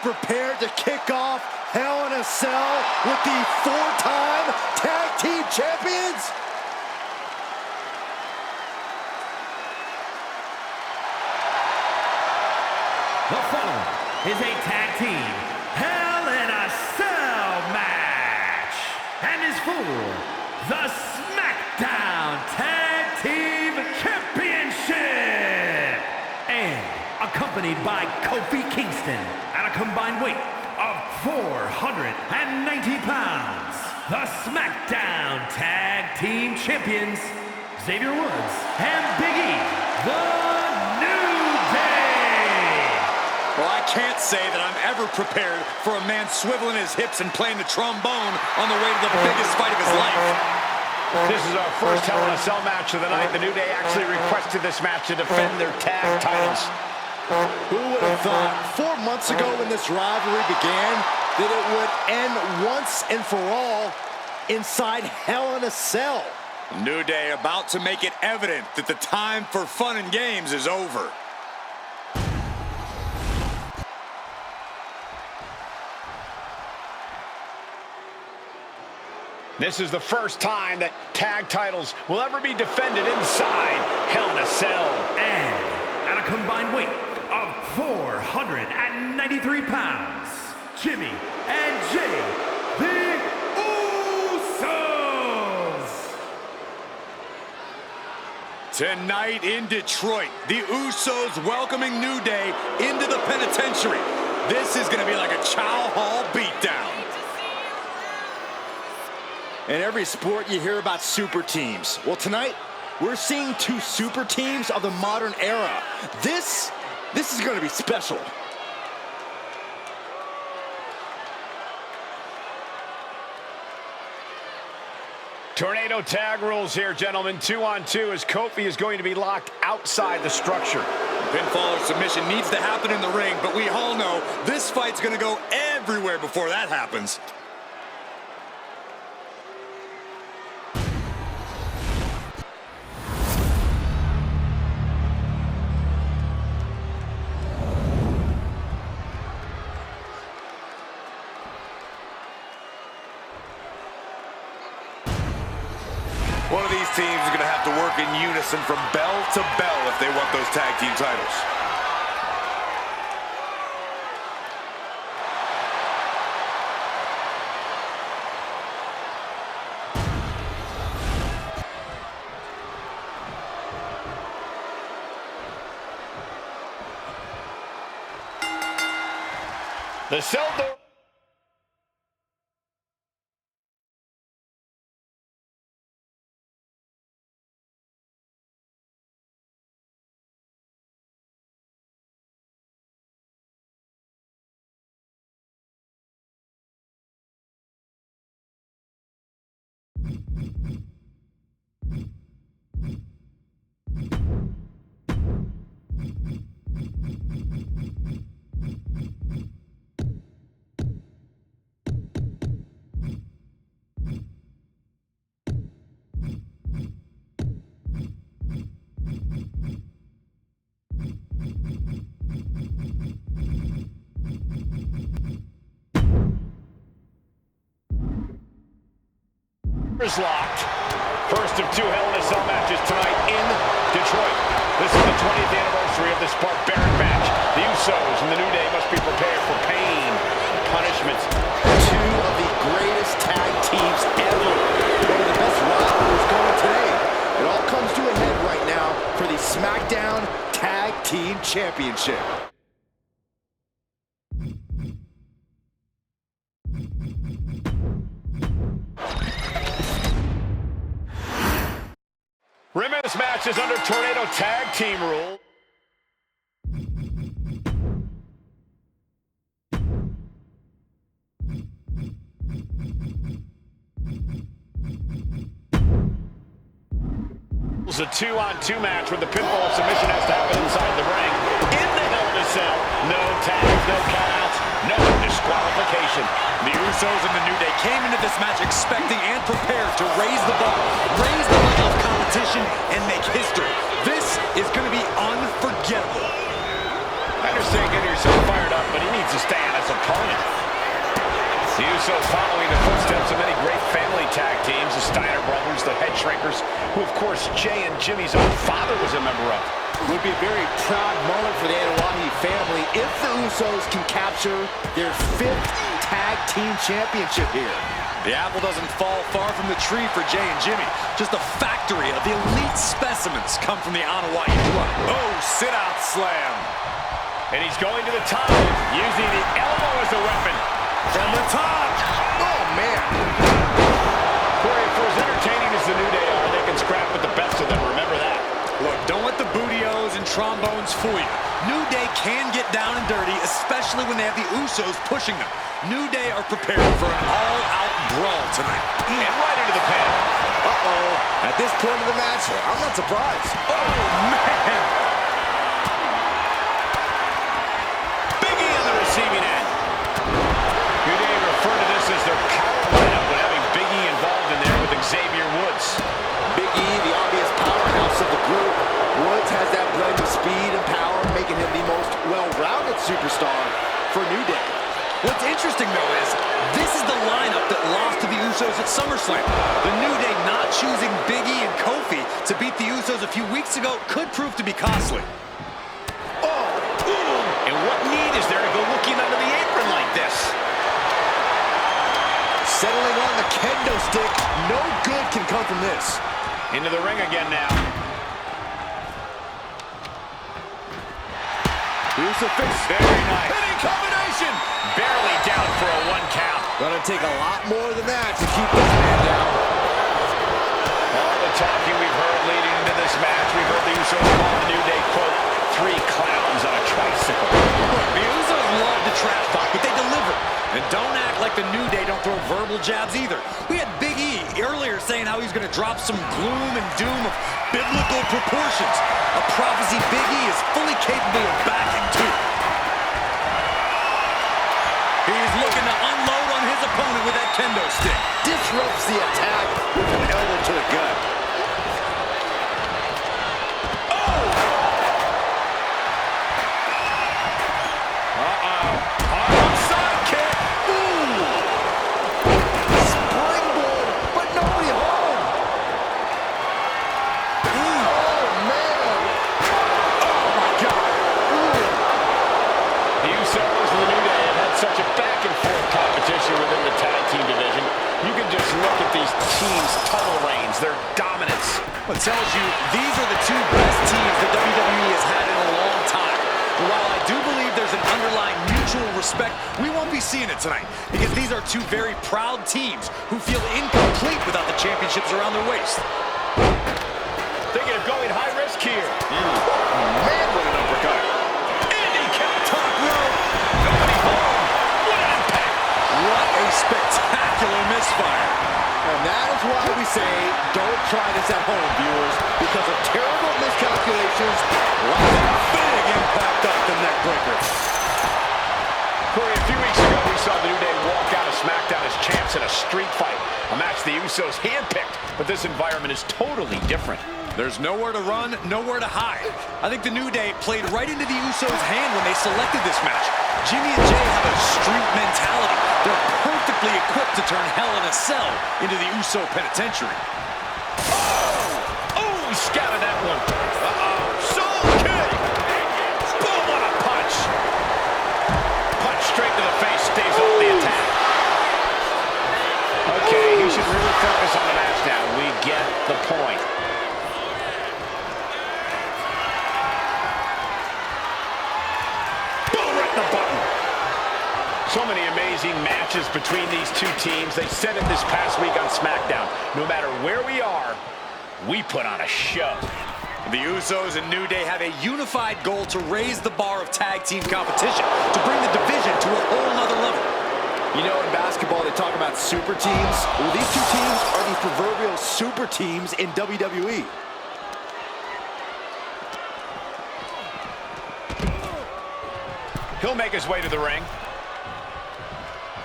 prepared to kick off Hell in a Cell with the four-time tag team champions? The following is a tag team Hell in a Cell match and is for the SmackDown Tag Team Championship, and accompanied by Kofi Kingston at a combined weight of 490 pounds, the SmackDown Tag Team Champions, Xavier Woods and Big E, the New Day. Well, I can't say that I'm ever prepared for a man swiveling his hips and playing the trombone on the way to the biggest fight of his life. This is our first Hell in a Cell match of the night. The New Day actually requested this match to defend their tag titles. Who would have thought 4 months ago when this rivalry began that it would end once and for all inside Hell in a Cell? New Day about to make it evident that the time for fun and games is over. This is the first time that tag titles will ever be defended inside Hell in a Cell. And at a combined weight of 493 pounds, Jimmy and Jay, the Usos. Tonight in Detroit, the Usos welcoming New Day into the penitentiary. This is going to be like a Chow Hall beatdown. In every sport, you hear about super teams. Well, tonight, we're seeing two super teams of the modern era. This is going to be special. Tornado tag rules here, gentlemen. 2-on-2 as Kofi is going to be locked outside the structure. Pinfall or submission needs to happen in the ring, but we all know this fight's going to go everywhere before that happens. One of these teams is going to have to work in unison from bell to bell if they want those tag team titles. The cell door. Is locked. First of two Hell in a Cell matches tonight in Detroit. This is the 20th anniversary of this barbaric match. The Usos and the New Day must be prepared for pain and punishment. Two of the greatest tag teams ever. One of the best rivalries going today. It all comes to a head right now for the SmackDown Tag Team Championship. Remember, this match is under Tornado Tag Team rule. It's a 2-on-2 match where the pinfall submission has to happen inside the ring. In the Hell in a Cell, no tags, no countouts, no disqualification. The Usos and the New Day came into this match expecting and prepared to raise the bar, raise the level of competition, and make history. This is going to be unforgettable. I understand getting yourself fired up, but he needs to stay on as opponent. The Usos following the footsteps of many great family tag teams, the Steiner brothers, the Head Shrinkers, who, of course, Jay and Jimmy's own father was a member of. It would be a very proud moment for the Anoa'i family if the Usos can capture their 5th tag team championship here. The apple doesn't fall far from the tree for Jay and Jimmy. Just a factory of elite specimens come from the Anoa'i blood. Oh, sit-out slam. And he's going to the top, using the elbow as a weapon. From the top. Oh, man. Corey, for as entertaining as the New Day are, they can scrap with the best of them. Remember that. Look, don't let the booty-os and trombones fool you. New Day can get down and dirty, especially when they have the Usos pushing them. New Day are prepared for an all-out brawl tonight. And right into the pin. Uh-oh. At this point of the match, I'm not surprised. Oh, man. Big E on the receiving end. New Day refer to this as their power lineup when having Big E involved in there with Xavier Woods. Big E, the obvious powerhouse of the group. Woods has that blend of speed and power, making him the most well-rounded superstar for New Day. What's interesting, though, is this is the lineup that lost to the Usos at SummerSlam. The New Day not choosing Big E and Kofi to beat the Usos a few weeks ago could prove to be costly. Oh, and what need is there to go looking under the apron like this? Settling on the kendo stick. No good can come from this. Into the ring again now. Here's a fix. Very nice. Hitting combination. Barely down for a 1 count. Gonna take a lot more than that to keep this man down. All the talking we've heard leading into this match, we've heard the Usos call the New Day, quote, 3 clowns on a tricycle. Look, the Usos love to trash talk, but they deliver. And don't act like the New Day don't throw verbal jabs either. We had Big E earlier saying how he's going to drop some gloom and doom of biblical proportions. A prophecy Big E is fully capable of backing too. He's looking to unload on his opponent with that kendo stick. Disrupts the attack with an elbow to the gut. It tells you these are the 2 best teams that WWE has had in a long time. And while I do believe there's an underlying mutual respect, we won't be seeing it tonight because these are 2 very proud teams who feel incomplete without the championships around their waist. Thinking of going high risk here. Man, what an uppercut. Indy count top rope. Nobody home. What an impact. What a spectacular misfire. And that is why we say, don't try this at home, viewers, because of terrible miscalculations, like a big impact off the neck breaker. Corey, a few weeks ago, we saw the New Day walk out of SmackDown as champs in a street fight, a match the Usos handpicked, but this environment is totally different. There's nowhere to run, nowhere to hide. I think the New Day played right into the Usos' hand when they selected this match. Jimmy and Jay have a street mentality. They're perfectly equipped to turn Hell in a Cell into the Uso Penitentiary. Oh, scouted that one. Soul kick. Boom, what a punch. Punch straight to the face, stays off the attack. Okay, he should really focus on the match now. We get the point. So many amazing matches between these 2 teams. They said it this past week on SmackDown. No matter where we are, we put on a show. The Usos and New Day have a unified goal to raise the bar of tag team competition, to bring the division to a whole nother level. You know, in basketball, they talk about super teams. Well, these 2 teams are the proverbial super teams in WWE. He'll make his way to the ring.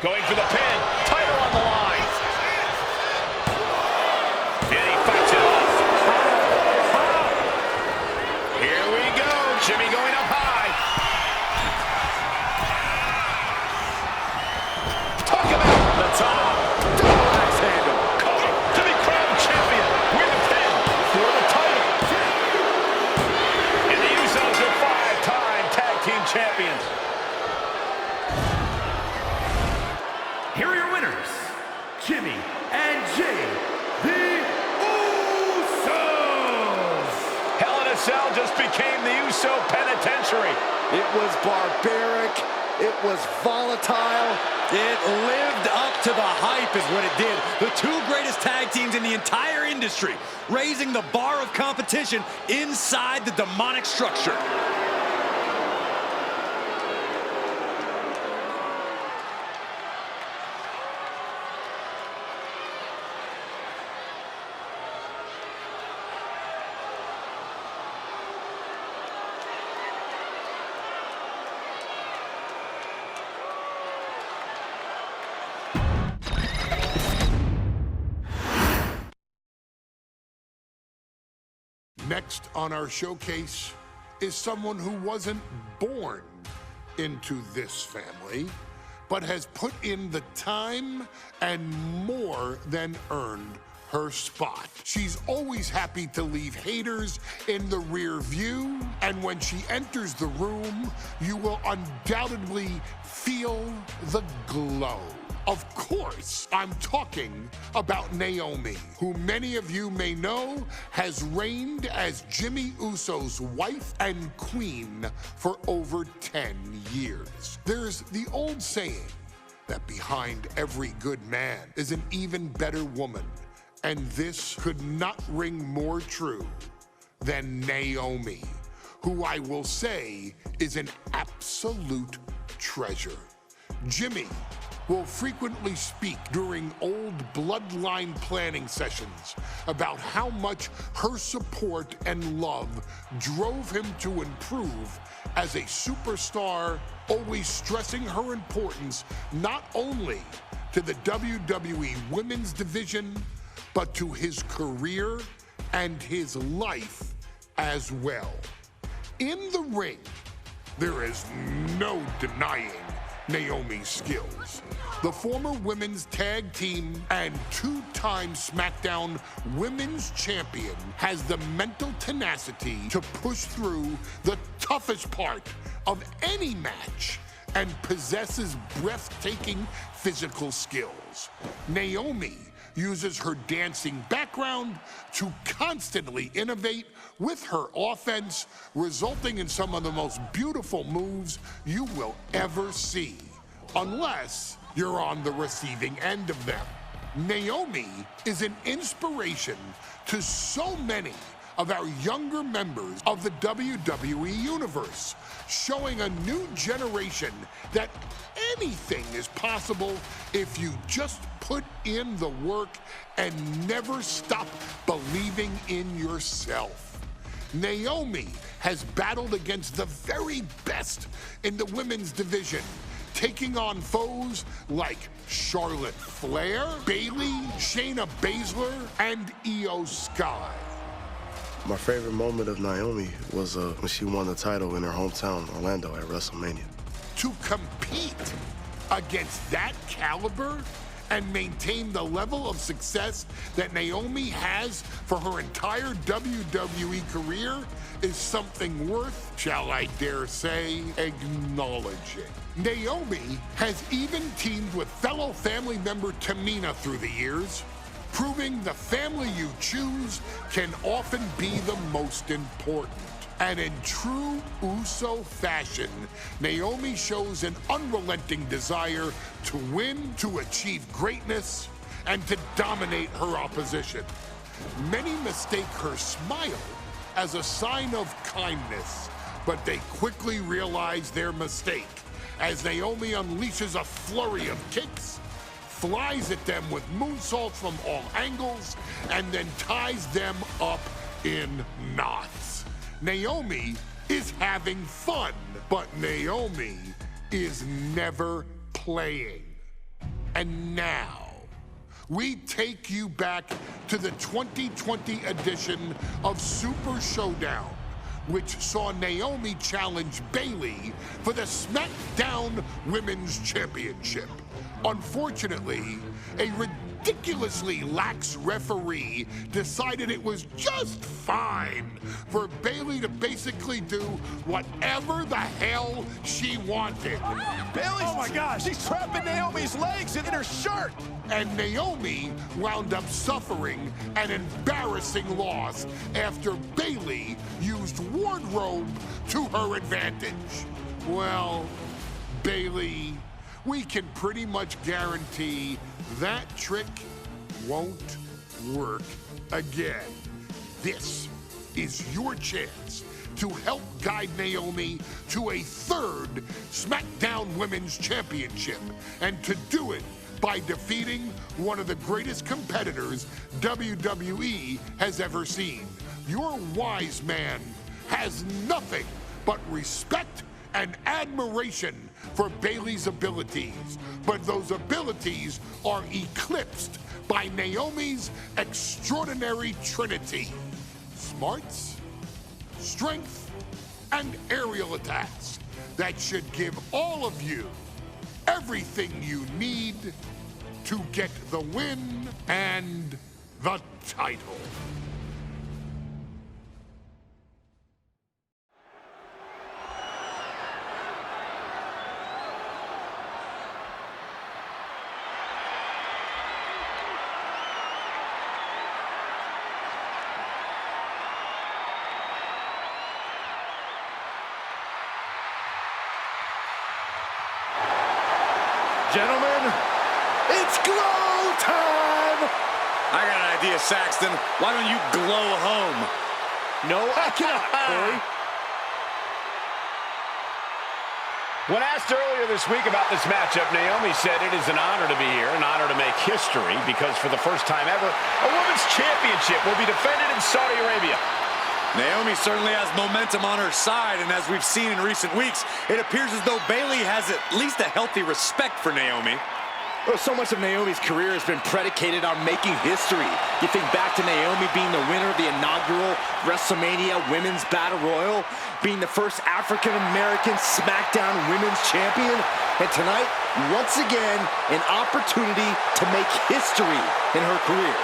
Going for the pin. Title on the line. And he fights it off. Here we go. Jimmy going up high. Cell just became the Uso penitentiary. It was barbaric. It was volatile. It lived up to the hype is what it did. The two greatest tag teams in the entire industry, raising the bar of competition inside the demonic structure. Next on our showcase is someone who wasn't born into this family, but has put in the time and more than earned her spot. She's always happy to leave haters in the rear view, and when she enters the room, you will undoubtedly feel the glow. Of course, I'm talking about Naomi, who many of you may know has reigned as Jimmy Uso's wife and queen for over 10 years. There's the old saying that behind every good man is an even better woman, and this could not ring more true than Naomi, who I will say is an absolute treasure. Jimmy will frequently speak during old bloodline planning sessions about how much her support and love drove him to improve as a superstar, always stressing her importance not only to the WWE Women's Division, but to his career and his life as well. In the ring, there is no denying Naomi's skills. The former women's tag team and two-time SmackDown Women's Champion has the mental tenacity to push through the toughest part of any match and possesses breathtaking physical skills. Naomi uses her dancing background to constantly innovate with her offense, resulting in some of the most beautiful moves you will ever see, unless you're on the receiving end of them. Naomi is an inspiration to so many of our younger members of the WWE Universe, showing a new generation that anything is possible if you just put in the work and never stop believing in yourself. Naomi has battled against the very best in the women's division, taking on foes like Charlotte Flair, Bayley, Shayna Baszler, and Io Sky. My favorite moment of Naomi was when she won the title in her hometown, Orlando, at WrestleMania. To compete against that caliber and maintain the level of success that Naomi has for her entire WWE career is something worth, shall I dare say, acknowledging. Naomi has even teamed with fellow family member Tamina through the years, proving the family you choose can often be the most important. And in true Uso fashion, Naomi shows an unrelenting desire to win, to achieve greatness, and to dominate her opposition. Many mistake her smile as a sign of kindness, but they quickly realize their mistake as Naomi unleashes a flurry of kicks, flies at them with moonsaults from all angles, and then ties them up in knots. Naomi is having fun, but Naomi is never playing. And now, we take you back to the 2020 edition of Super Showdown, which saw Naomi challenge Bayley for the SmackDown Women's Championship. Unfortunately, a ridiculously lax referee decided it was just fine for Bayley to basically do whatever the hell she wanted. Bayley's, oh my gosh, she's trapping Naomi's legs in her shirt. And Naomi wound up suffering an embarrassing loss after Bayley used wardrobe to her advantage. Well, Bayley, we can pretty much guarantee that trick won't work again. This is your chance to help guide Naomi to a third SmackDown Women's Championship, and to do it by defeating one of the greatest competitors WWE has ever seen. Your wise man has nothing but respect and admiration for Bayley's abilities, but those abilities are eclipsed by Naomi's extraordinary trinity: smarts, strength, and aerial attacks that should give all of you everything you need to get the win and the title. Gentlemen, it's glow time! I got an idea, Saxton. Why don't you glow home? No, I cannot, Corey. When asked earlier this week about this matchup, Naomi said it is an honor to be here, an honor to make history, because for the first time ever, a women's championship will be defended in Saudi Arabia. Naomi certainly has momentum on her side, and as we've seen in recent weeks, it appears as though Bayley has at least a healthy respect for Naomi. Well, so much of Naomi's career has been predicated on making history. You think back to Naomi being the winner of the inaugural WrestleMania Women's Battle Royal, being the first African-American SmackDown Women's Champion, and tonight, once again, an opportunity to make history in her career.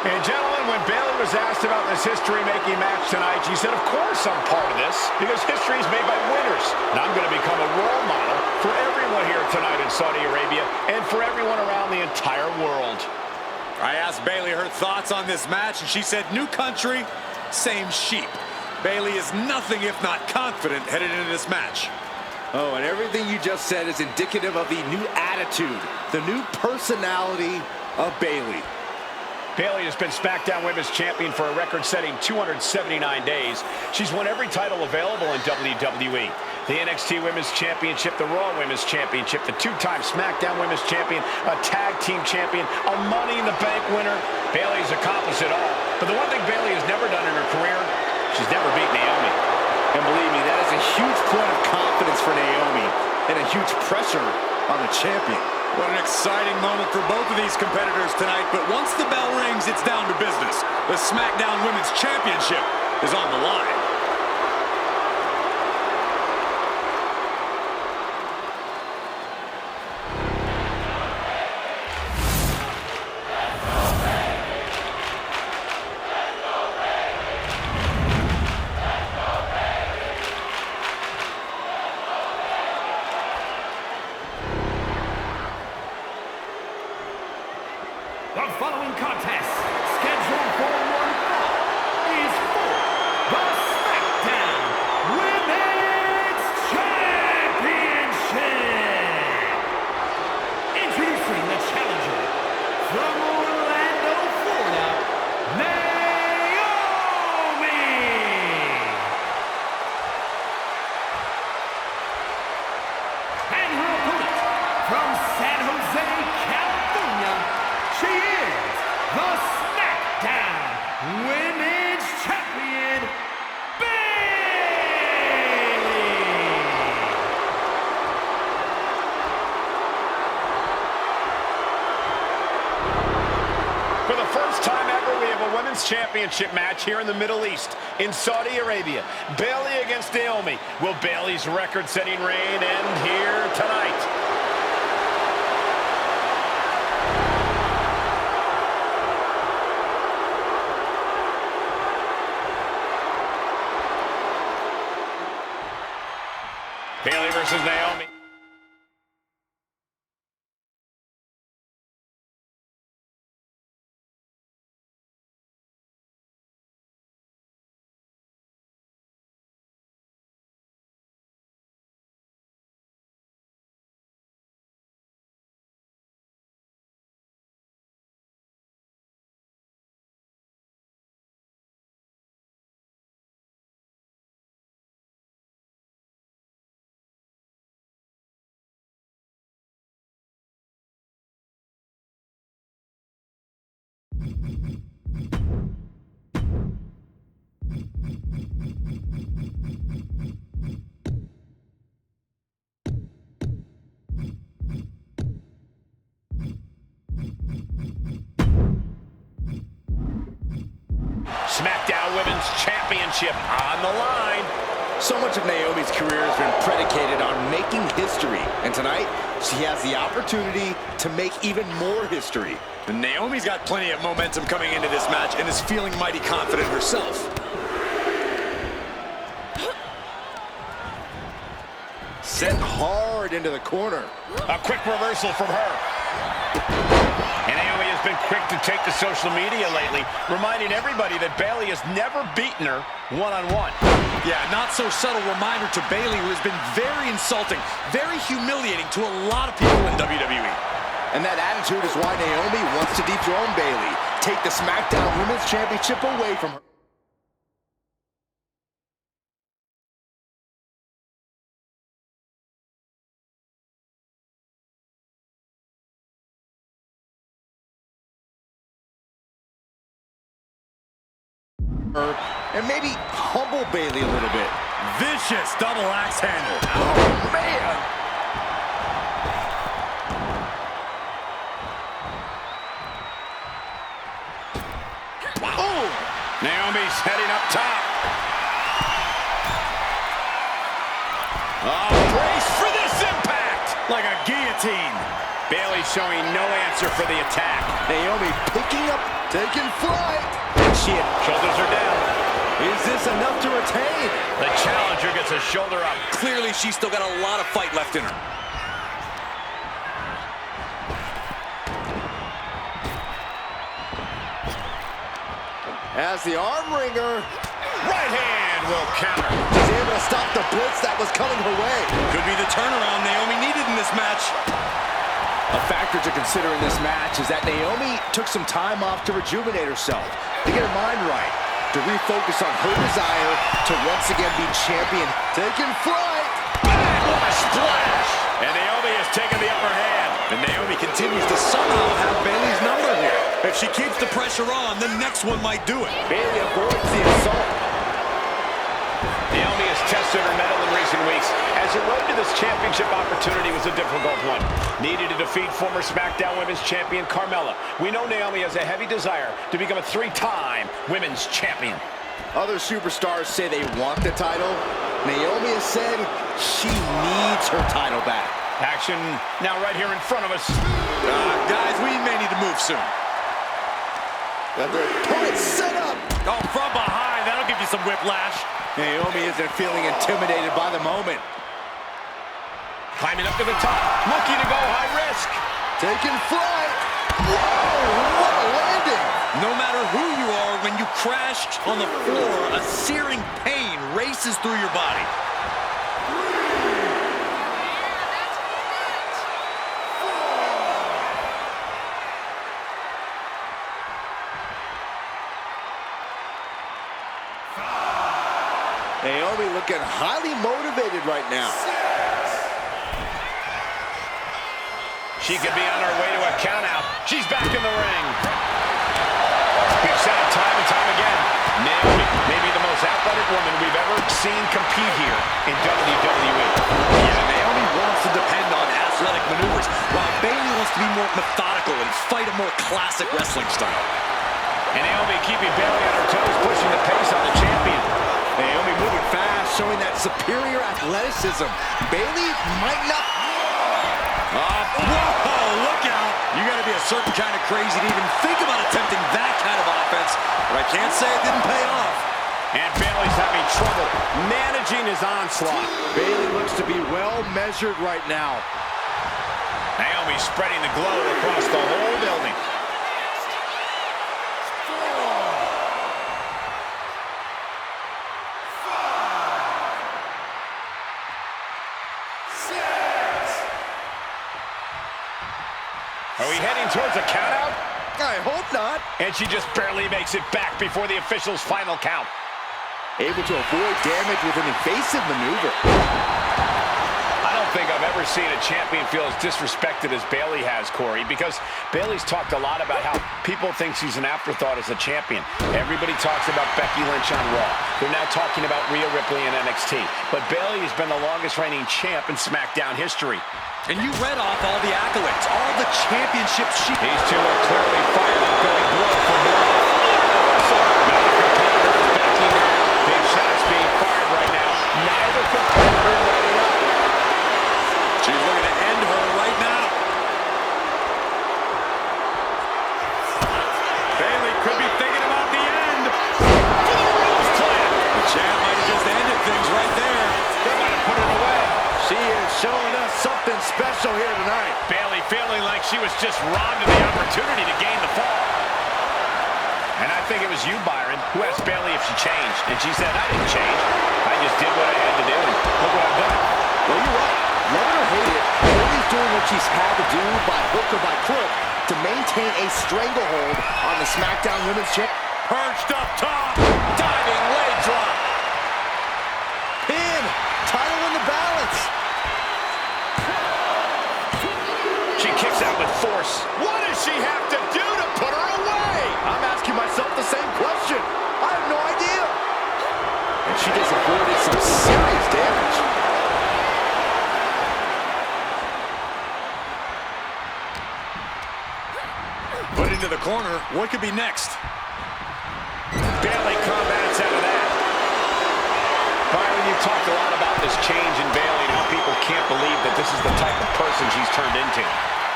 And gentlemen, when Bayley was asked about this history-making match tonight, she said, of course I'm part of this, because history is made by winners. And I'm going to become a role model for everyone here tonight in Saudi Arabia, and for everyone around the entire world. I asked Bayley her thoughts on this match, and she said, new country, same sheep. Bayley is nothing if not confident headed into this match. Oh, and everything you just said is indicative of the new attitude, the new personality of Bayley. Bayley has been SmackDown Women's Champion for a record-setting 279 days. She's won every title available in WWE. The NXT Women's Championship, the Raw Women's Championship, the two-time SmackDown Women's Champion, a Tag Team Champion, a Money in the Bank winner. Bayley's accomplished it all. But the one thing Bayley has never done in her career, she's never beat Naomi. And believe me, that is a huge point of confidence for Naomi, and a huge pressure on the champion. What an exciting moment for both of these competitors tonight, but once the bell rings, it's down to business. The SmackDown Women's Championship is on the line. The following contest, scheduled for one fall, is for the SmackDown Women's Championship. Introducing the challenger from Orlando, Florida, Naomi. And her opponent from San Jose, California, she is the SmackDown Women's Championship match here in the Middle East, in Saudi Arabia. Bayley against Naomi. Will Bayley's record-setting reign end here tonight? Bayley versus Naomi. SmackDown Women's Championship on the line. So much of Naomi's career has been predicated on making history. And tonight, she has the opportunity to make even more history. And Naomi's got plenty of momentum coming into this match and is feeling mighty confident herself. Sent hard into the corner. A quick reversal from her. And Naomi has been quick to take to social media lately, reminding everybody that Bayley has never beaten her one-on-one. Yeah, not so subtle reminder to Bayley, who has been very insulting, very humiliating to a lot of people in WWE. And that attitude is why Naomi wants to dethrone Bayley, take the SmackDown Women's Championship away from her. And maybe humble Bayley a little bit. Vicious double axe handle. Oh, man! Oh! Naomi's heading up top. Oh, brace for this impact! Like a guillotine. Bayley showing no answer for the attack. Naomi picking up, taking flight. Shoulders are down. Is this enough to retain? The challenger gets a shoulder up. Clearly, she's still got a lot of fight left in her. As the arm wringer. Right hand will counter. She's able to stop the blitz that was coming her way. Could be the turnaround Naomi needed in this match. A factor to consider in this match is that Naomi took some time off to rejuvenate herself, to get her mind right, to refocus on her desire to once again be champion. Taking flight. Bang! What a splash! And Naomi has taken the upper hand. And Naomi continues to somehow have Bayley's number here. If she keeps the pressure on, the next one might do it. Bayley avoids the assault. Naomi has tested her mettle in recent weeks, as her road to this championship opportunity was a difficult one. Needed to defeat former SmackDown Women's Champion Carmella. We know Naomi has a heavy desire to become a three-time Women's Champion. Other superstars say they want the title. Naomi has said she needs her title back. Action now right here in front of us. Guys, we may need to move soon. Got their opponent set up. Oh, from behind, that'll give you some whiplash. Naomi isn't feeling intimidated by the moment. Climbing up to the top, looking to go high risk. Taking flight. Whoa, what a landing. No matter who you are, when you crash on the floor, a searing pain races through your body. Naomi looking highly motivated right now. She could be on her way to a countout. She's back in the ring. We've said it time and time again. Naomi may be the most athletic woman we've ever seen compete here in WWE. Yeah, Naomi wants to depend on athletic maneuvers, while Bayley wants to be more methodical and fight a more classic wrestling style. And Naomi keeping Bayley on her toes, pushing the pace on the champion. Naomi moving fast, showing that superior athleticism. Bayley might not... Whoa, look out. You got to be a certain kind of crazy to even think about attempting that kind of offense. But I can't say it didn't pay off. And Bayley's having trouble managing his onslaught. Bayley looks to be well measured right now. Naomi spreading the glow across the whole building. Are we heading towards a countout? I hope not. And she just barely makes it back before the official's final count. Able to avoid damage with an evasive maneuver. I don't think I've ever seen a champion feel as disrespected as Bayley has, Corey, because Bayley's talked a lot about how people think she's an afterthought as a champion. Everybody talks about Becky Lynch on Raw. They're now talking about Rhea Ripley in NXT. But Bayley has been the longest reigning champ in SmackDown history. And you read off all the accolades, all the championships she... These two are clearly fired up, going blood for blood. Neither competitor is backing up. Big shots being fired right now. Neither competitor ready up. She's looking to end her right now. Bayley could be thinking about the end. For the Rose Clan. The champ might have just ended things right there. They might have put it away. She is showing us something special here tonight. Bayley feeling like she was just robbed of the opportunity to gain the fall. And I think it was you, Byron, who asked Bayley if she changed. And she said, I didn't change. I just did what I had to do. And look what I've done. Well, you're right. Love it or hate it, Bayley's doing what she's had to do by hook or by crook to maintain a stranglehold on the SmackDown Women's Championship. Perched up top. Diving leg drop. Pin. Title in the balance. She kicks out with force. What does she have to do to put her away? I'm asking myself the same question. I have no idea. And she just avoided some serious damage. Put into the corner. What could be next? Bayley combats out of that. Byron, you've talked a lot about this change in Bayley and how people can't believe that this is the type of person she's turned into.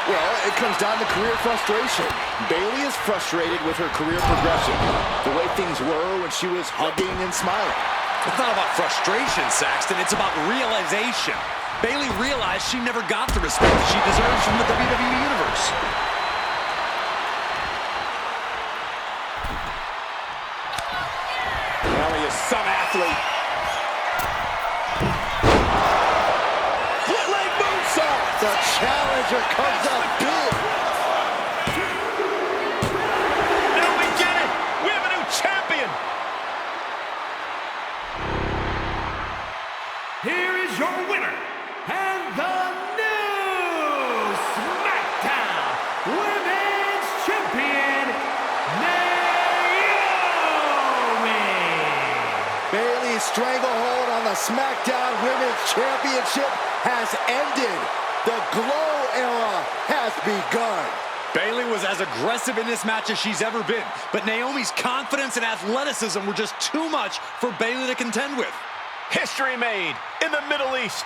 Well, it comes down to career frustration. Bayley is frustrated with her career progression. The way things were when she was hugging and smiling. It's not about frustration, Saxton. It's about realization. Bayley realized she never got the respect she deserves from the WWE Universe. Bayley is some athlete. Split leg moonsault. The challenger comes up big. Now we get it. We have a new champion. Here is your winner, and the new SmackDown Women's Champion, Naomi. Bayley's stranglehold on the SmackDown Women's Championship has ended. The Glow era has begun. Bayley was as aggressive in this match as she's ever been, but Naomi's confidence and athleticism were just too much for Bayley to contend with. History made in the Middle East.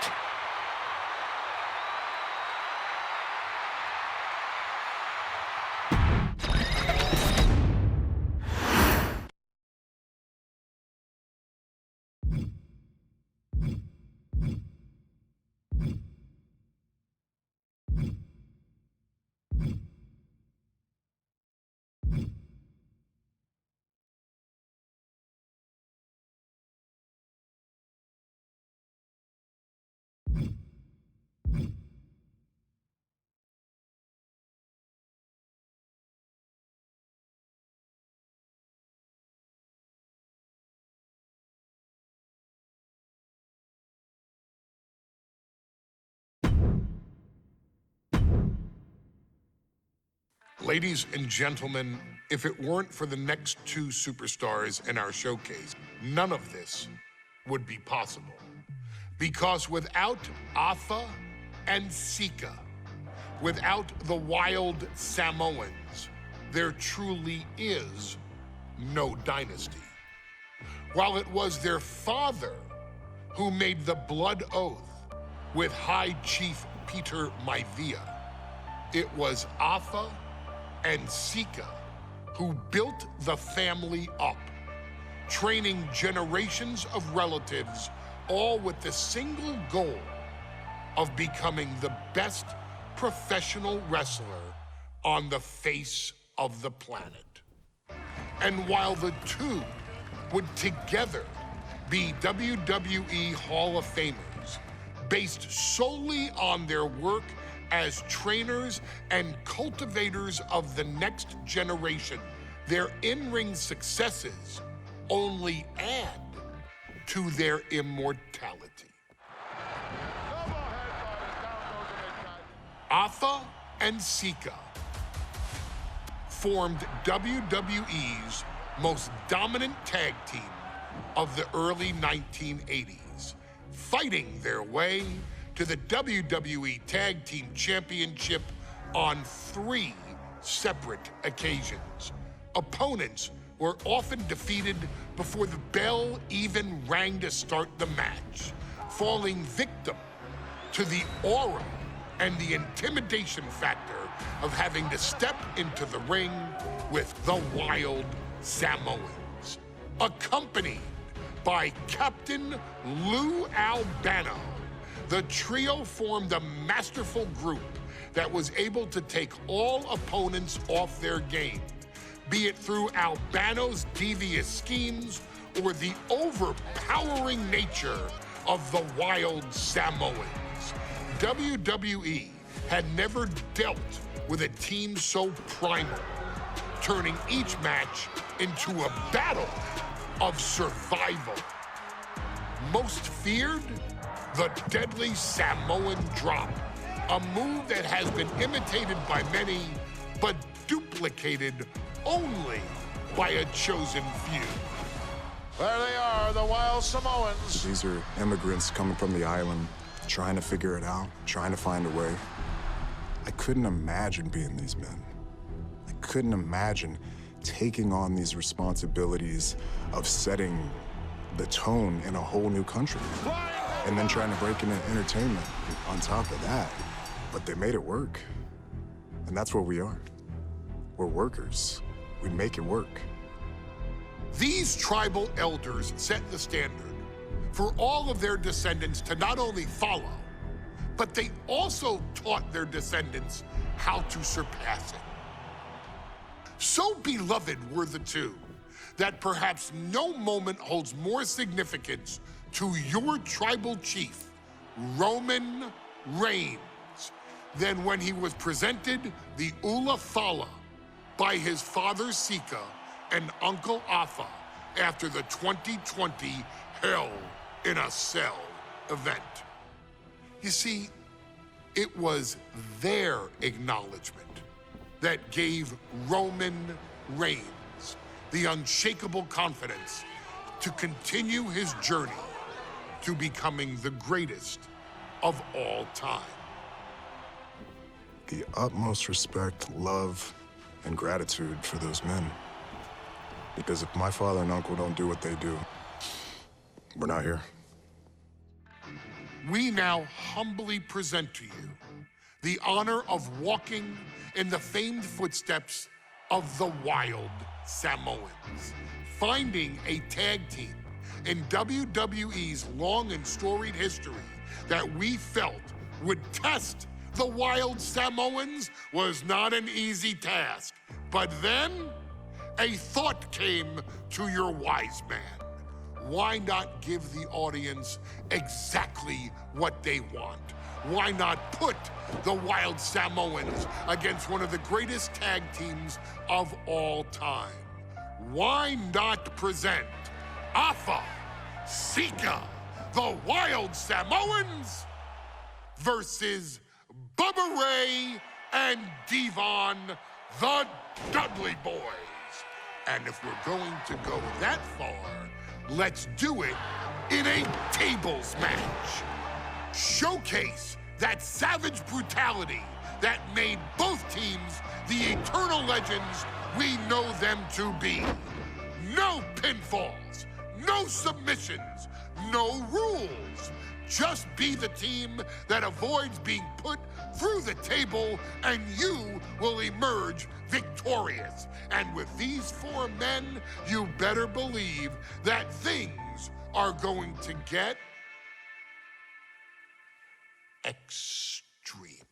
Ladies and gentlemen, if it weren't for the next two superstars in our showcase, none of this would be possible. Because without Atha and Sika, without the Wild Samoans, there truly is no dynasty. While it was their father who made the blood oath with High Chief Peter Maivia, it was Afa and Sika who built the family up, training generations of relatives, all with the single goal of becoming the best professional wrestler on the face of the planet. And while the two would together be WWE Hall of Famers, based solely on their work as trainers and cultivators of the next generation, their in-ring successes only add to their immortality. Afa and Sika formed WWE's most dominant tag team of the early 1980s, fighting their way to the WWE Tag Team Championship on 3 separate occasions. Opponents were often defeated before the bell even rang to start the match, falling victim to the aura and the intimidation factor of having to step into the ring with the Wild Samoans, accompanied by Captain Lou Albano. The trio formed a masterful group that was able to take all opponents off their game, be it through Albano's devious schemes or the overpowering nature of the Wild Samoans. WWE had never dealt with a team so primal, turning each match into a battle of survival. Most feared, the deadly Samoan drop, a move that has been imitated by many, but duplicated only by a chosen few. There they are, the Wild Samoans. These are immigrants coming from the island, trying to figure it out, trying to find a way. I couldn't imagine being these men. I couldn't imagine taking on these responsibilities of setting the tone in a whole new country. And then trying to break into entertainment on top of that. But they made it work. And that's what we are. We're workers. We make it work. These tribal elders set the standard for all of their descendants to not only follow, but they also taught their descendants how to surpass it. So beloved were the two that perhaps no moment holds more significance to your tribal chief, Roman Reigns, than when he was presented the Ula Fala by his father Sika and Uncle Afa after the 2020 Hell in a Cell event. You see, it was their acknowledgement that gave Roman Reigns the unshakable confidence to continue his journey to becoming the greatest of all time. The utmost respect, love, and gratitude for those men. Because if my father and uncle don't do what they do, we're not here. We now humbly present to you the honor of walking in the famed footsteps of the Wild Samoans, finding a tag team in WWE's long and storied history that we felt would test the Wild Samoans was not an easy task. But then, a thought came to your wise man. Why not give the audience exactly what they want? Why not put the Wild Samoans against one of the greatest tag teams of all time? Why not present Afa, Sika, the Wild Samoans versus Bubba Ray and Devon, the Dudley Boys? And if we're going to go that far, let's do it in a tables match. Showcase that savage brutality that made both teams the eternal legends we know them to be. No pinfalls, no submissions, no rules. Just be the team that avoids being put through the table, and you will emerge victorious. And with these 4 men, you better believe that things are going to get extreme.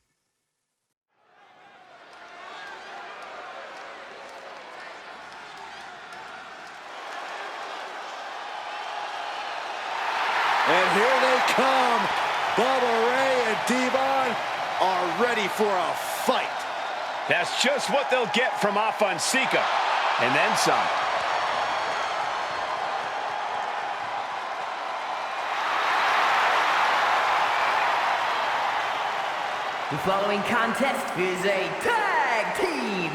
And here they come. Bubba Ray and Devon are ready for a fight. That's just what they'll get from Afa and Sika, and then some. The following contest is a tag team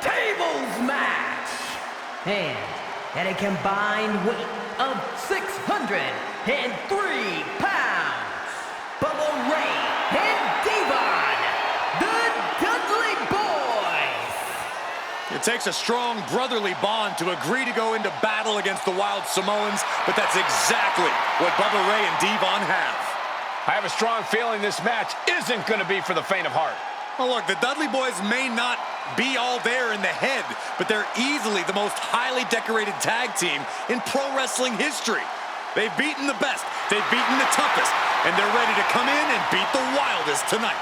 tables match. And at a combined weight of 603 pounds, Bubba Ray and Devon, the Dudley Boys. It takes a strong brotherly bond to agree to go into battle against the Wild Samoans, but that's exactly what Bubba Ray and Devon have. I have a strong feeling this match isn't going to be for the faint of heart. Well, look, the Dudley Boys may not be all there in the head, but they're easily the most highly decorated tag team in pro wrestling history. They've beaten the best, they've beaten the toughest, and they're ready to come in and beat the wildest tonight.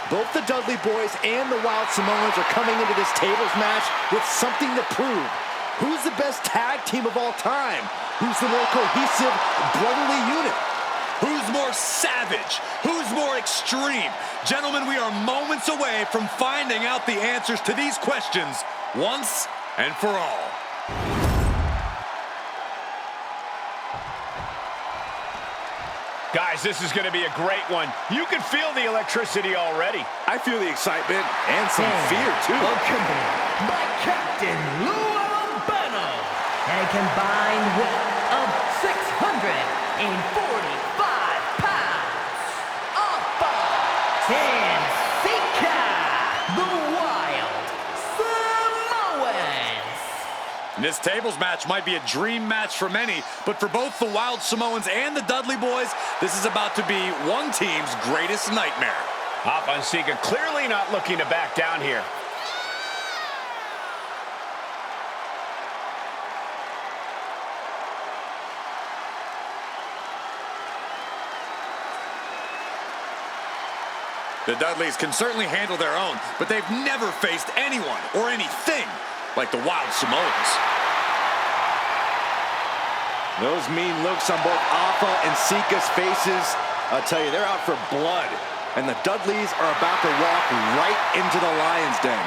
Both the Dudley Boys and the Wild Samoans are coming into this tables match with something to prove. Who's the best tag team of all time? Who's the more cohesive, brotherly unit? Who's more savage? Who's more extreme? Gentlemen, we are moments away from finding out the answers to these questions once and for all. Guys, this is going to be a great one. You can feel the electricity already. I feel the excitement and some fear, too. Accompanied by Captain Lou Albano at a combined weight of 645 pounds. Afa and Sika, the Wild Samoans. This tables match might be a dream match for many, but for both the Wild Samoans and the Dudley Boys, this is about to be one team's greatest nightmare. Afa and Sika clearly not looking to back down here. The Dudleys can certainly handle their own, but they've never faced anyone or anything like the Wild Samoans. Those mean looks on both Afa and Sika's faces, I'll tell you, they're out for blood. And the Dudleys are about to walk right into the lion's den.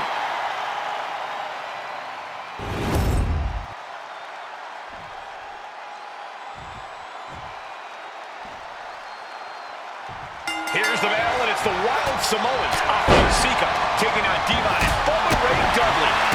Here's the battle, and it's the Wild Samoans, Afa and Sika, taking on Devon and Bubba Ray Dudley.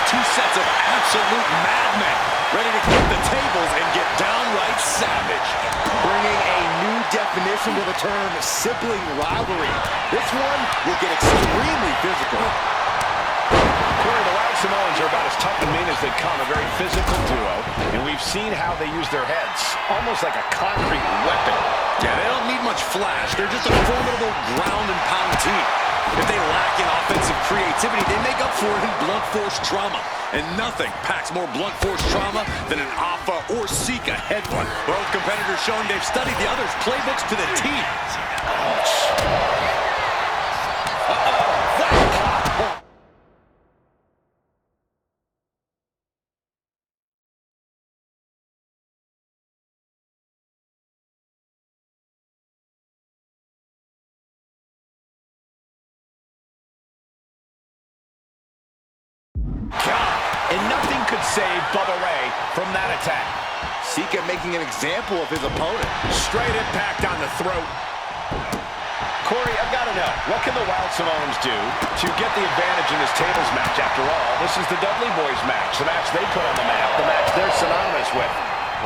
Two sets of absolute madmen, ready to flip the tables and get downright savage. Bringing a new definition to the term sibling rivalry. This one will get extremely physical. Corey, the Wild Samoans are about as tough and mean as they come, a very physical duo, and we've seen how they use their heads, almost like a concrete weapon. Yeah, they don't need much flash. They're just a formidable ground and pound team. If they lack in offensive creativity, they make up for it in blunt force trauma. And nothing packs more blunt force trauma than an Afa or Sika headbutt. Both competitors showing they've studied the other's playbooks to the T. and nothing could save Bubba Ray from that attack. Sika making an example of his opponent. Straight impact on the throat. Corey, I've got to know, what can the Wild Samoans do to get the advantage in this tables match? After all, this is the Dudley Boys match, the match they put on the map, the match they're synonymous with.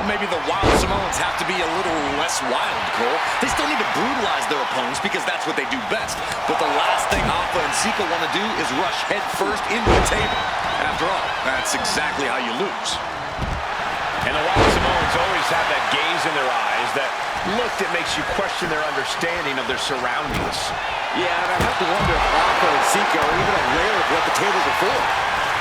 Well, maybe the Wild Samoans have to be a little less wild, Cole. They still need to brutalize their opponents because that's what they do best. But the last thing Alpha and Sika want to do is rush head first into the table. And after all, that's exactly how you lose. And the Wild Samoans always have that gaze in their eyes, that look that makes you question their understanding of their surroundings. Yeah, and I have to wonder if Alpha and Sika are even aware of what the tables are for.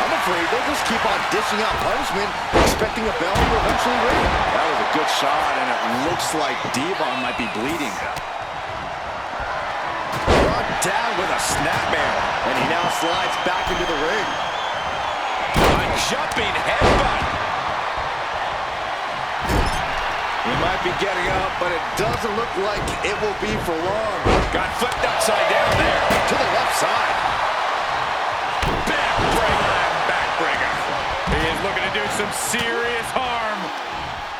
I'm afraid they'll just keep on dishing out punishment, expecting a bell to eventually ring. That was a good shot, and it looks like Devon might be bleeding. Brought down with a snapmare, and he now slides back into the ring. A jumping headbutt. He might be getting up, but it doesn't look like it will be for long. Got flipped upside down there. To the left side. Backbreaker. He is looking to do some serious harm.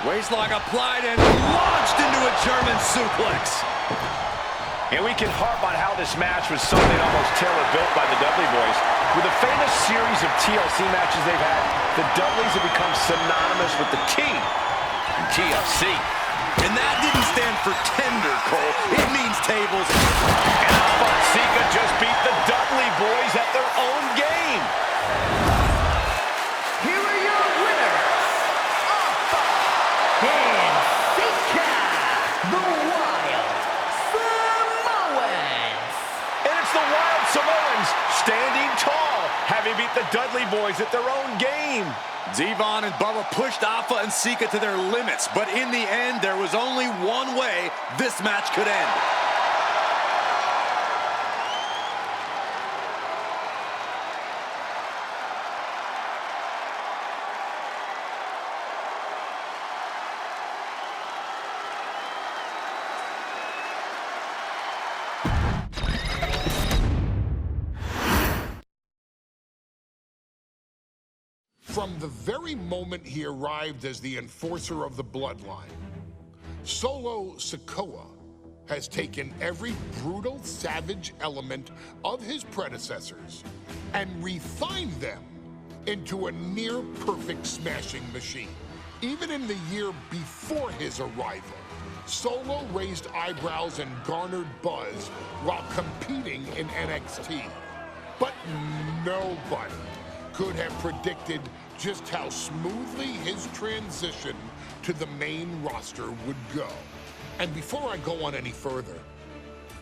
Waistlock applied and launched into a German suplex. And we can harp on how this match was something almost tailor-built by the Dudley Boys. With a famous series of TLC matches they've had, the Dudleys have become synonymous with the King in TLC. And that didn't stand for tender, Cole. It means tables. And Alpha and Sika just beat the Dudley Boys at their own game. Here are your winners, Alpha and Sika, the Wild Samoans. And it's the Wild Samoans standing tall, having beat the Dudley Boys at their own game. Devon and Bubba pushed Alpha and Sika to their limits, but in the end, there was only one way this match could end. From the very moment he arrived as the enforcer of the bloodline, Solo Sikoa has taken every brutal, savage element of his predecessors and refined them into a near-perfect smashing machine. Even in the year before his arrival, Solo raised eyebrows and garnered buzz while competing in NXT. But nobody could have predicted just how smoothly his transition to the main roster would go. And before I go on any further,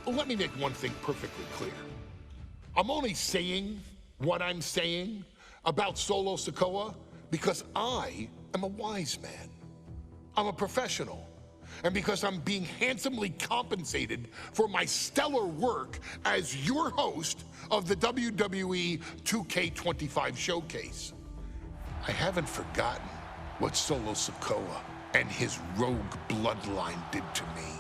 let me make one thing perfectly clear. I'm only saying what I'm saying about Solo Sikoa because I am a wise man. I'm a professional. And because I'm being handsomely compensated for my stellar work as your host of the WWE 2K25 Showcase. I haven't forgotten what Solo Sikoa and his rogue bloodline did to me.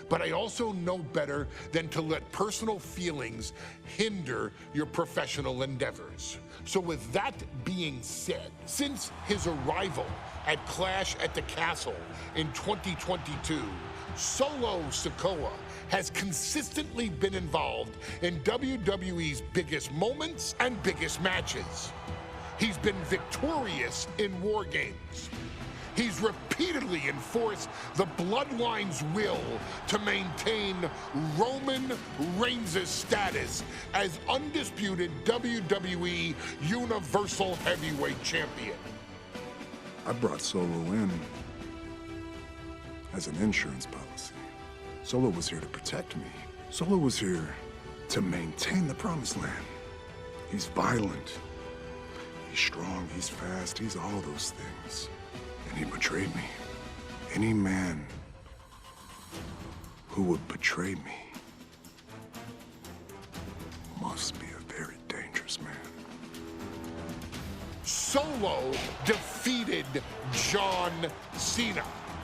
But I also know better than to let personal feelings hinder your professional endeavors. So with that being said, since his arrival at Clash at the Castle in 2022, Solo Sikoa has consistently been involved in WWE's biggest moments and biggest matches. He's been victorious in War Games. He's repeatedly enforced the Bloodline's will to maintain Roman Reigns' status as undisputed WWE Universal Heavyweight Champion. I brought Solo in as an insurance policy. Solo was here to protect me. Solo was here to maintain the Promised Land. He's violent. He's strong, he's fast, he's all those things. And he betrayed me. Any man who would betray me must be a very dangerous man. Solo defeated John Cena.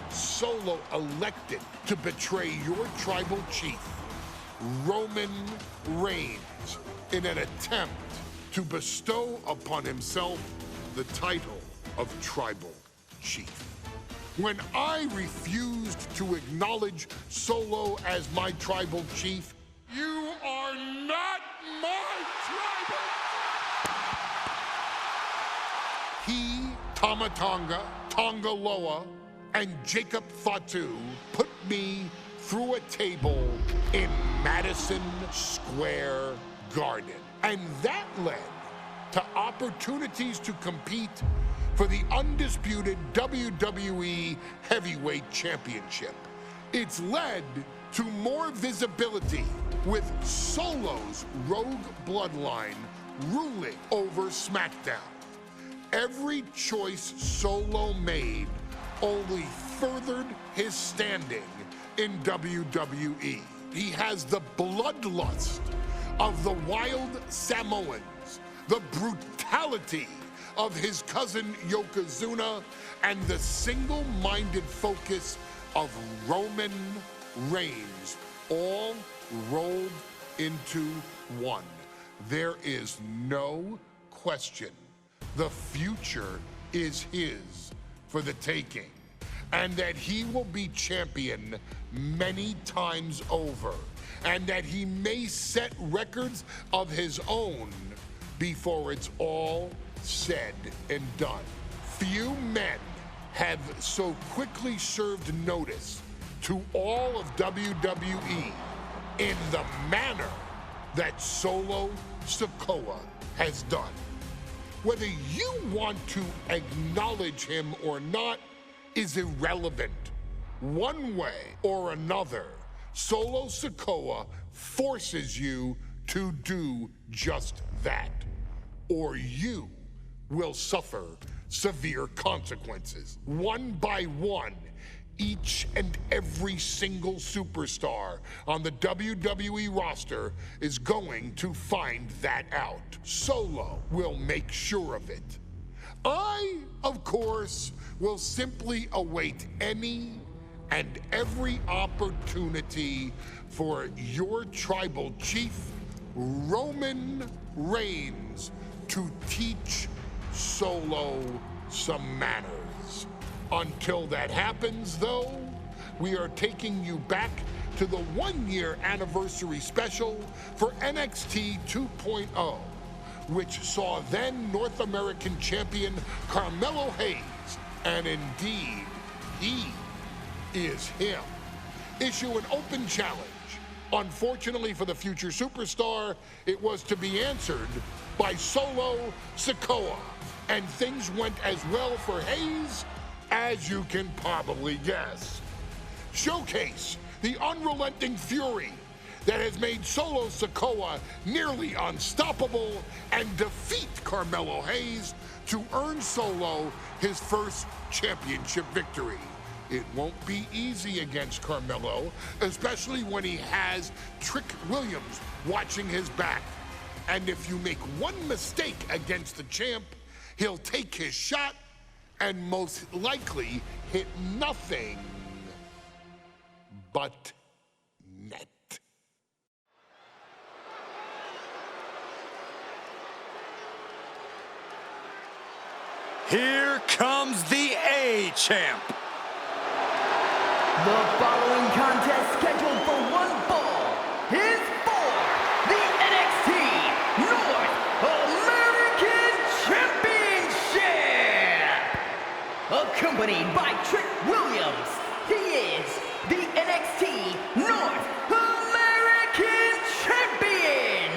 Solo elected to betray your tribal chief, Roman Reigns, in an attempt to bestow upon himself the title of Tribal Chief. When I refused to acknowledge Solo as my Tribal Chief, you are not my Tribal. He, Tama Tonga, Tonga Loa, and Jacob Fatu put me through a table in Madison Square Garden. And that led to opportunities to compete for the undisputed WWE Heavyweight Championship. It's led to more visibility with Solo's Rogue Bloodline ruling over SmackDown. Every choice Solo made only furthered his standing in WWE. He has the bloodlust of the wild Samoans, the brutality of his cousin Yokozuna, and the single-minded focus of Roman Reigns, all rolled into one. There is no question the future is his for the taking, and that he will be champion many times over, and that he may set records of his own before it's all said and done. Few men have so quickly served notice to all of WWE in the manner that Solo Sikoa has done. Whether you want to acknowledge him or not is irrelevant. One way or another, Solo Sikoa forces you to do just that, or you will suffer severe consequences. One by one, each and every single superstar on the WWE roster is going to find that out. Solo will make sure of it. I, of course, will simply await any and every opportunity for your Tribal Chief, Roman Reigns, to teach Solo some manners. Until that happens, though, we are taking you back to the one-year anniversary special for NXT 2.0, which saw then North American champion Carmelo Hayes, and indeed, he is him, issue an open challenge. Unfortunately for the future superstar, it was to be answered by Solo Sikoa, and things went as well for Hayes as you can probably guess. Showcase the unrelenting fury that has made Solo Sikoa nearly unstoppable, and defeat Carmelo Hayes to earn Solo his first championship victory. It won't be easy against Carmelo, especially when he has Trick Williams watching his back. And if you make one mistake against the champ, he'll take his shot and most likely hit nothing but net. Here comes the A-Champ. The following contest, scheduled for one fall, is for the NXT North American Championship. Accompanied by Trick Williams, he is the NXT North American Champion,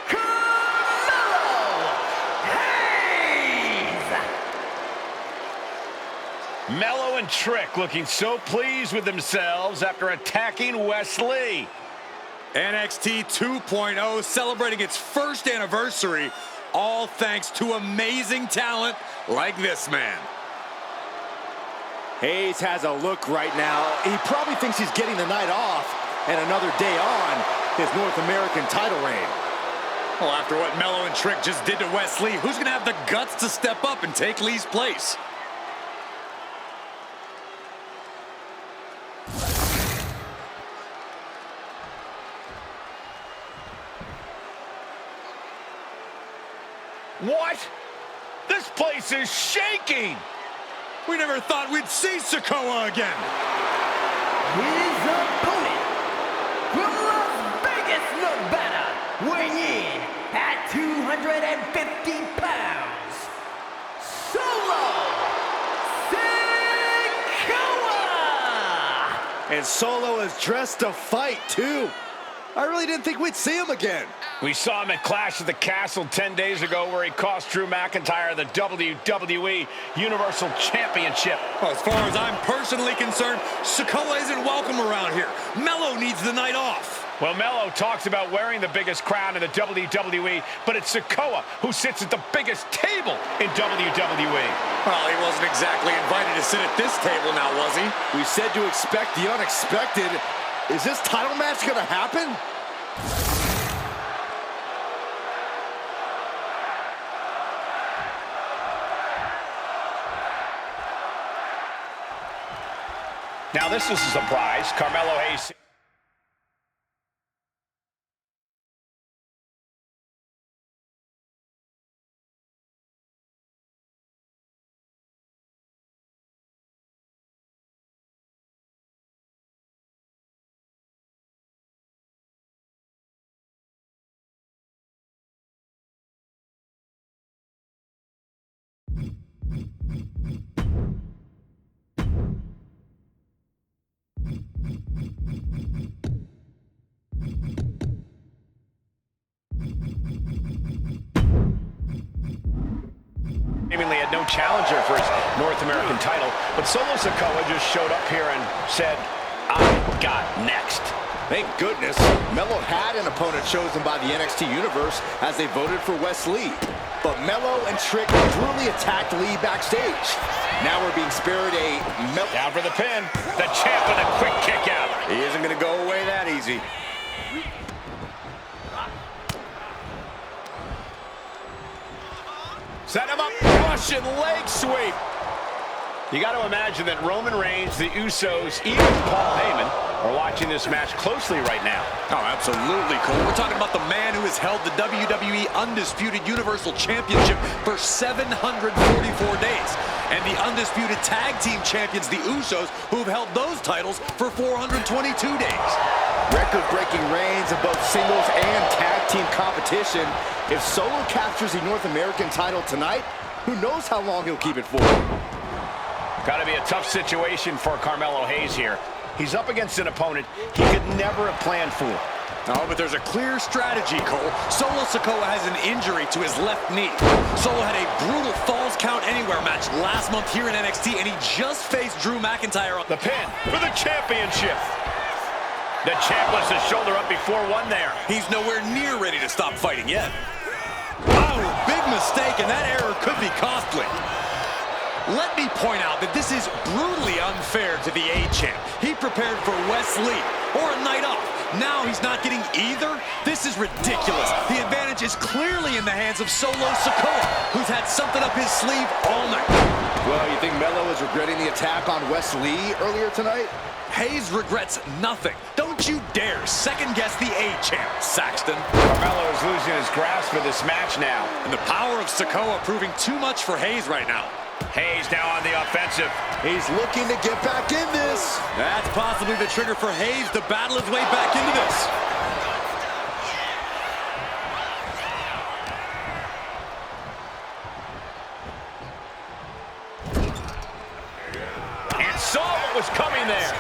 Carmelo Hayes. Mello and Trick looking so pleased with themselves after attacking Wes Lee. NXT 2.0 celebrating its first anniversary, all thanks to amazing talent like this man. Hayes has a look right now. He probably thinks he's getting the night off and another day on his North American title reign. Well, after what Mello and Trick just did to Wes Lee, who's gonna have the guts to step up and take Lee's place? What? This place is shaking. We never thought we'd see Sikoa again. His opponent, from Las Vegas, Nevada, weighing in at 250 pounds, Solo Sikoa! And Solo is dressed to fight, too. I really didn't think we'd see him again. We saw him at Clash of the Castle 10 days ago where he cost Drew McIntyre the WWE Universal Championship. Well, as far as I'm personally concerned, Sikoa isn't welcome around here. Melo needs the night off. Well, Melo talks about wearing the biggest crown in the WWE, but it's Sikoa who sits at the biggest table in WWE. Well, he wasn't exactly invited to sit at this table now, was he? We said to expect the unexpected. Is this title match gonna happen? Now this is a surprise. Carmelo Hayes. Seemingly had no challenger for his North American title, but Solo Sikoa just showed up here and said, I got next. Thank goodness. Melo had an opponent chosen by the NXT Universe as they voted for Wes Lee. But Melo and Trick brutally attacked Lee backstage. Now we're being spared a Melo. Down for the pin. The champ with a quick kick out. He isn't going to go away that easy. Set him up. Russian leg sweep. You got to imagine that Roman Reigns, the Usos, even Paul Heyman are watching this match closely right now. Oh, absolutely, Cole. We're talking about the man who has held the WWE Undisputed Universal Championship for 744 days. And the Undisputed Tag Team Champions, the Usos, who have held those titles for 422 days. Record-breaking reigns in both singles and tag team competition. If Solo captures the North American title tonight, who knows how long he'll keep it for. Got to be a tough situation for Carmelo Hayes here. He's up against an opponent he could never have planned for. Oh, but there's a clear strategy, Cole. Solo Sikoa has an injury to his left knee. Solo had a brutal Falls Count Anywhere match last month here in NXT, and he just faced Drew McIntyre. The pin for the championship. The champ lifts his shoulder up before one there. He's nowhere near ready to stop fighting yet. Oh, big mistake, and that error could be costly. Let me point out that this is brutally unfair to the A-Champ. He prepared for Wes Lee, or a night off. Now he's not getting either? This is ridiculous. The advantage is clearly in the hands of Solo Sikoa, who's had something up his sleeve all night. Well, you think Melo is regretting the attack on Wes Lee earlier tonight? Hayes regrets nothing. Don't you dare second-guess the A-Champ, Saxton. Carmelo is losing his grasp for this match now. And the power of Sikoa proving too much for Hayes right now. Hayes now on the offensive. He's looking to get back in this. That's possibly the trigger for Hayes to battle his way back into this. And saw what was coming there.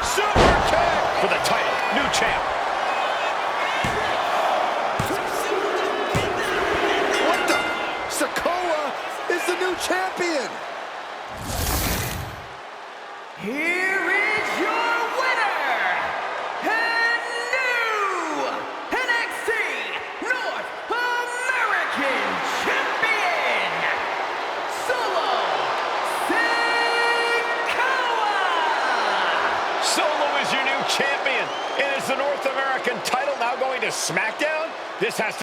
Super kick for the title. New champ. What the? Sikoa is the new champion. Here is your winner, and new NXT North American Champion, Solo Sikoa! Solo is your new champion. And is the North American title now going to SmackDown? This has to